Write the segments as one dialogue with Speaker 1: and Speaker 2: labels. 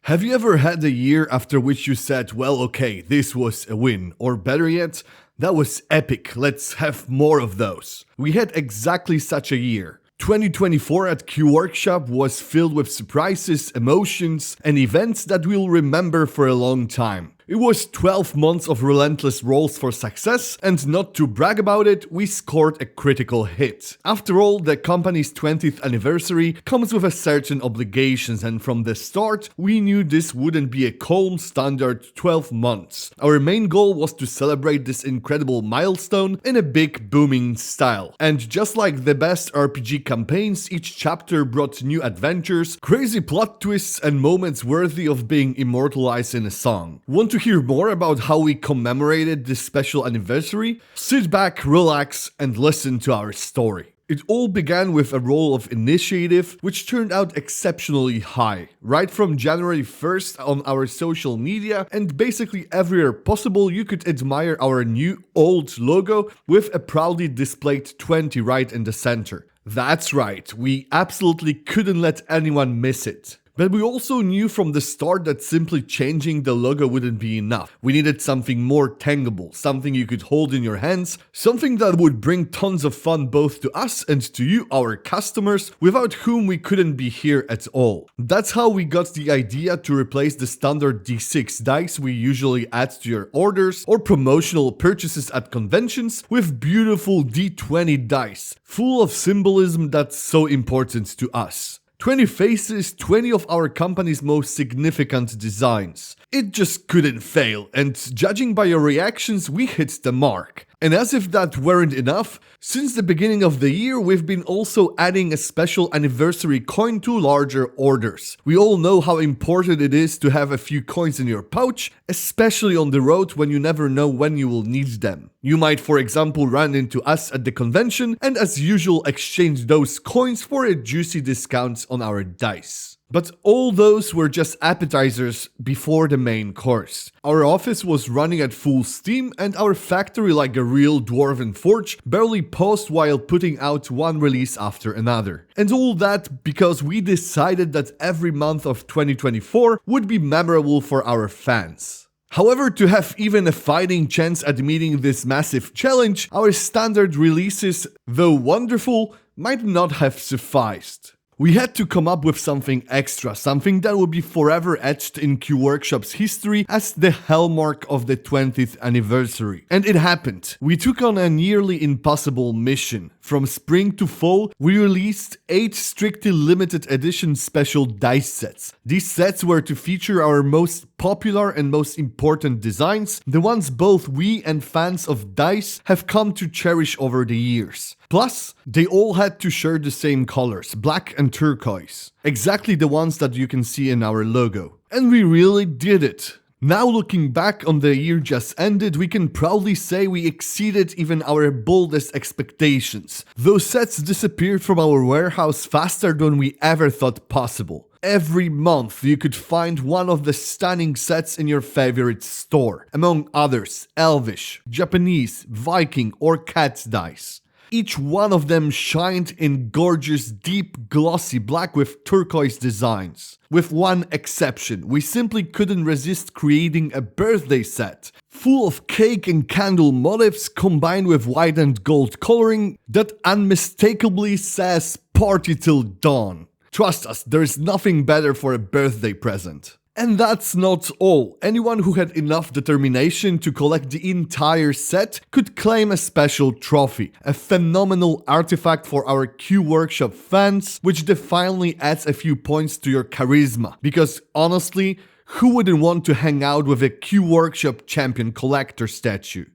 Speaker 1: Have you ever had a year after which you said, well, okay, this was a win, or better yet, that was epic, let's have more of those? We had exactly such a year. 2024 at Q Workshop was filled with surprises, emotions, and events that we'll remember for a long time. It was 12 months of relentless roles for success, and not to brag about it, we scored a critical hit. After all, the company's 20th anniversary comes with a certain obligations, and from the start, we knew this wouldn't be a calm, standard 12 months. Our main goal was to celebrate this incredible milestone in a big, booming style. And just like the best RPG campaigns, each chapter brought new adventures, crazy plot twists, and moments worthy of being immortalized in a song. Want to hear more about how we commemorated this special anniversary? Sit back, relax, and listen to our story. It all began with a roll of initiative, which turned out exceptionally high. Right from January 1st on our social media and basically everywhere possible, you could admire our new old logo with a proudly displayed 20 right in the center. That's right, we absolutely couldn't let anyone miss it. But we also knew from the start that simply changing the logo wouldn't be enough. We needed something more tangible, something you could hold in your hands, something that would bring tons of fun both to us and to you, our customers, without whom we couldn't be here at all. That's how we got the idea to replace the standard D6 dice we usually add to your orders or promotional purchases at conventions with beautiful D20 dice, full of symbolism that's so important to us. 20 faces, 20 of our company's most significant designs. It just couldn't fail, and judging by your reactions, we hit the mark. And as if that weren't enough, since the beginning of the year, we've been also adding a special anniversary coin to larger orders. We all know how important it is to have a few coins in your pouch, especially on the road when you never know when you will need them. You might, for example, run into us at the convention and as usual exchange those coins for a juicy discount on our dice. But all those were just appetizers before the main course. Our office was running at full steam and our factory, like a real dwarven forge, barely paused while putting out one release after another. And all that because we decided that every month of 2024 would be memorable for our fans. However, to have even a fighting chance at meeting this massive challenge, our standard releases, though wonderful, might not have sufficed. We had to come up with something extra, something that will be forever etched in Q Workshop's history as the hallmark of the 20th anniversary. And it happened. We took on a nearly impossible mission. From spring to fall, we released 8 strictly limited edition special dice sets. These sets were to feature our most popular and most important designs, the ones both we and fans of dice have come to cherish over the years. Plus, they all had to share the same colors, black and turquoise. Exactly the ones that you can see in our logo. And we really did it. Now looking back on the year just ended, we can proudly say we exceeded even our boldest expectations. Those sets disappeared from our warehouse faster than we ever thought possible. Every month you could find one of the stunning sets in your favorite store. Among others, Elvish, Japanese, Viking or Cat dice. Each one of them shined in gorgeous, deep, glossy black with turquoise designs. With one exception, we simply couldn't resist creating a birthday set, full of cake and candle motifs combined with white and gold coloring that unmistakably says "Party till dawn." Trust us, there's nothing better for a birthday present. And that's not all. Anyone who had enough determination to collect the entire set could claim a special trophy, a phenomenal artifact for our Q Workshop fans, which definitely adds a few points to your charisma. Because honestly, who wouldn't want to hang out with a Q Workshop champion collector statue?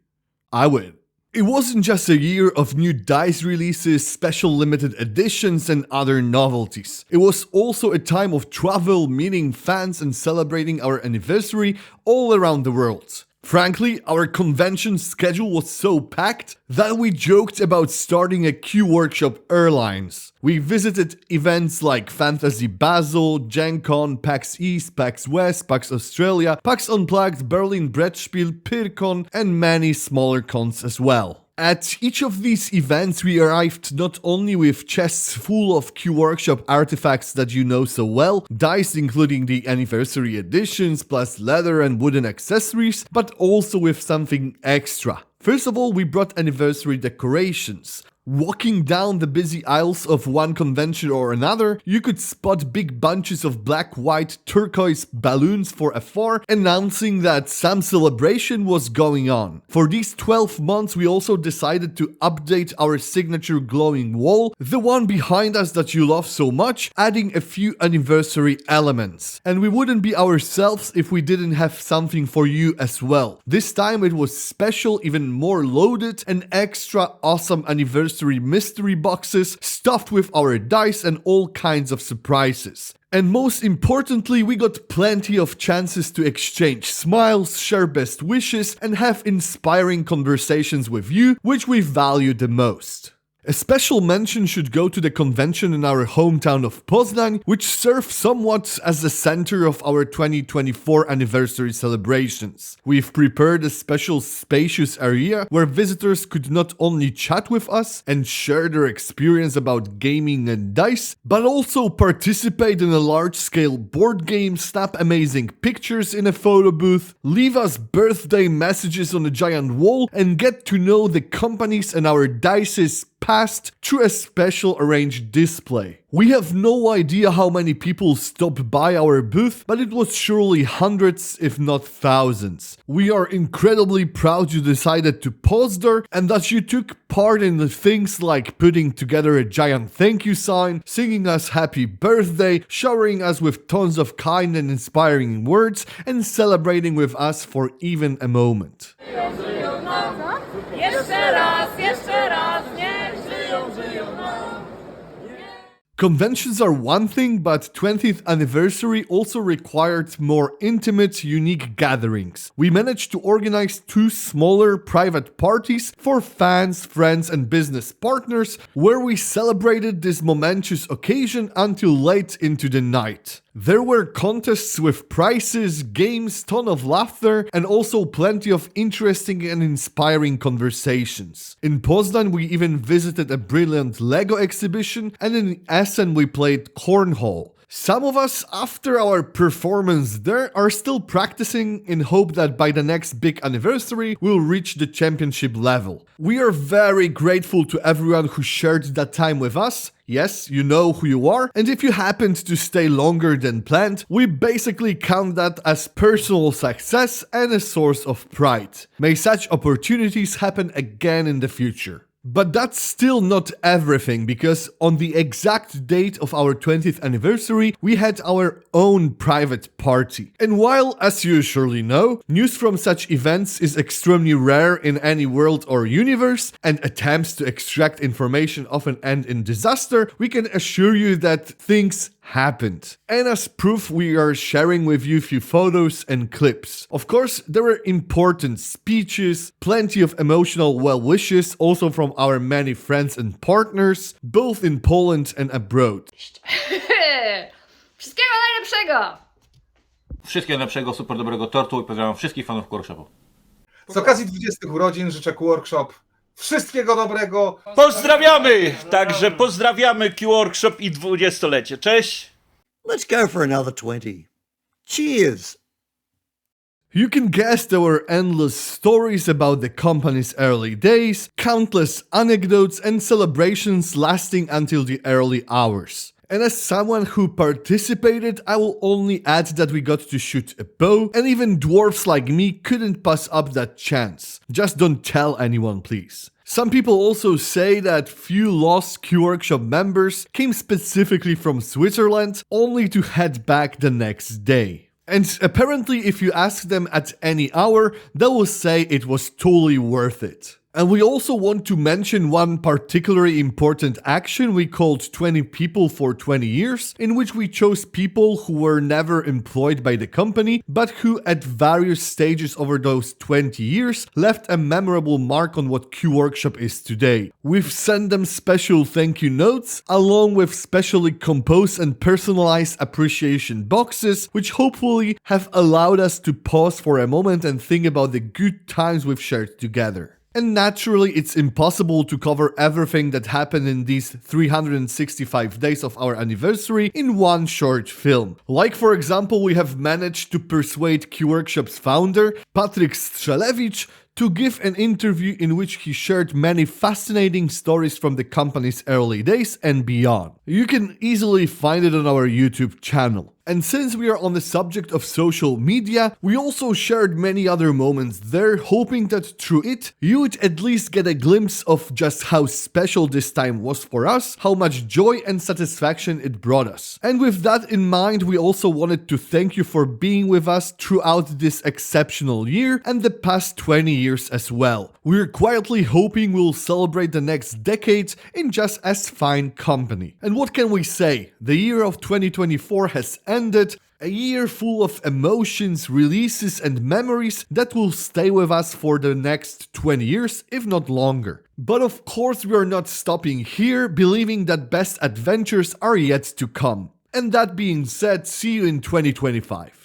Speaker 1: I would. It wasn't just a year of new dice releases, special limited editions and other novelties. It was also a time of travel, meeting fans and celebrating our anniversary all around the world. Frankly, our convention schedule was so packed that we joked about starting a Q Workshop Airlines. We visited events like Fantasy Basel, Gen Con, PAX East, PAX West, PAX Australia, PAX Unplugged, Berlin Brettspiel, PIRCon and many smaller cons as well. At each of these events, we arrived not only with chests full of Q Workshop artifacts that you know so well, dice including the anniversary editions, plus leather and wooden accessories, but also with something extra. First of all, we brought anniversary decorations. Walking down the busy aisles of one convention or another, you could spot big bunches of black, white, turquoise balloons for afar, announcing that some celebration was going on. For these 12 months, we also decided to update our signature glowing wall, the one behind us that you love so much, adding a few anniversary elements. And we wouldn't be ourselves if we didn't have something for you as well. This time it was special, even more loaded, and extra awesome anniversary mystery boxes stuffed with our dice and all kinds of surprises. And most importantly, we got plenty of chances to exchange smiles, share best wishes, and have inspiring conversations with you, which we value the most. A special mention should go to the convention in our hometown of Poznań, which served somewhat as the center of our 2024 anniversary celebrations. We've prepared a special spacious area where visitors could not only chat with us and share their experience about gaming and dice, but also participate in a large-scale board game, snap amazing pictures in a photo booth, leave us birthday messages on a giant wall, and get to know the companies and our dice's past through a special arranged display. We have no idea how many people stopped by our booth, but it was surely hundreds, if not thousands. We are incredibly proud you decided to pause there and that you took part in the things like putting together a giant thank you sign, singing us happy birthday, showering us with tons of kind and inspiring words, and celebrating with us for even a moment. Conventions are one thing, but 20th anniversary also required more intimate, unique gatherings. We managed to organize 2 smaller private parties for fans, friends, and business partners, where we celebrated this momentous occasion until late into the night. There were contests with prizes, games, ton of laughter, and also plenty of interesting and inspiring conversations. In Poznań, we even visited a brilliant Lego exhibition, and in Essen we played cornhole. Some of us, after our performance there, are still practicing in hope that by the next big anniversary we'll reach the championship level. We are very grateful to everyone who shared that time with us. Yes, you know who you are, and if you happened to stay longer than planned, we basically count that as personal success and a source of pride. May such opportunities happen again in the future. But that's still not everything, because on the exact date of our 20th anniversary, we had our own private party. And while, as you surely know, news from such events is extremely rare in any world or universe, and attempts to extract information often end in disaster, we can assure you that things happened. And as proof, we are sharing with you a few photos and clips. Of course, there were important speeches, plenty of emotional well wishes, also from our many friends and partners, both in Poland and abroad.
Speaker 2: Wszystkiego najlepszego!
Speaker 3: Wszystkiego najlepszego, super dobrego tortu i pozdrawiam wszystkich fanów Workshopu.
Speaker 4: Z okazji 20 urodzin życzę Q-Workshop wszystkiego dobrego.
Speaker 5: Pozdrawiamy! Także pozdrawiamy Q-Workshop i 20-lecie. Cześć!
Speaker 6: Let's go for another 20. Cheers!
Speaker 1: You can guess there were endless stories about the company's early days, countless anecdotes and celebrations lasting until the early hours. And as someone who participated, I will only add that we got to shoot a bow, and even dwarves like me couldn't pass up that chance. Just don't tell anyone, please. Some people also say that few lost Q-Workshop members came specifically from Switzerland, only to head back the next day. And apparently, if you ask them at any hour, they will say it was totally worth it. And we also want to mention one particularly important action we called 20 People for 20 Years, in which we chose people who were never employed by the company, but who at various stages over those 20 years left a memorable mark on what Q-Workshop is today. We've sent them special thank you notes, along with specially composed and personalized appreciation boxes, which hopefully have allowed us to pause for a moment and think about the good times we've shared together. And naturally, it's impossible to cover everything that happened in these 365 days of our anniversary in one short film. Like for example, we have managed to persuade Q-Workshop's founder, Patryk Strzelewicz, to give an interview in which he shared many fascinating stories from the company's early days and beyond. You can easily find it on our YouTube channel. And since we are on the subject of social media, we also shared many other moments there, hoping that through it, you would at least get a glimpse of just how special this time was for us, how much joy and satisfaction it brought us. And with that in mind, we also wanted to thank you for being with us throughout this exceptional year and the past 20 years as well. We're quietly hoping we'll celebrate the next decade in just as fine company. And what can we say? The year of 2024 has ended, a year full of emotions, releases and memories that will stay with us for the next 20 years, if not longer. But of course we are not stopping here, believing that best adventures are yet to come. And that being said, see you in 2025.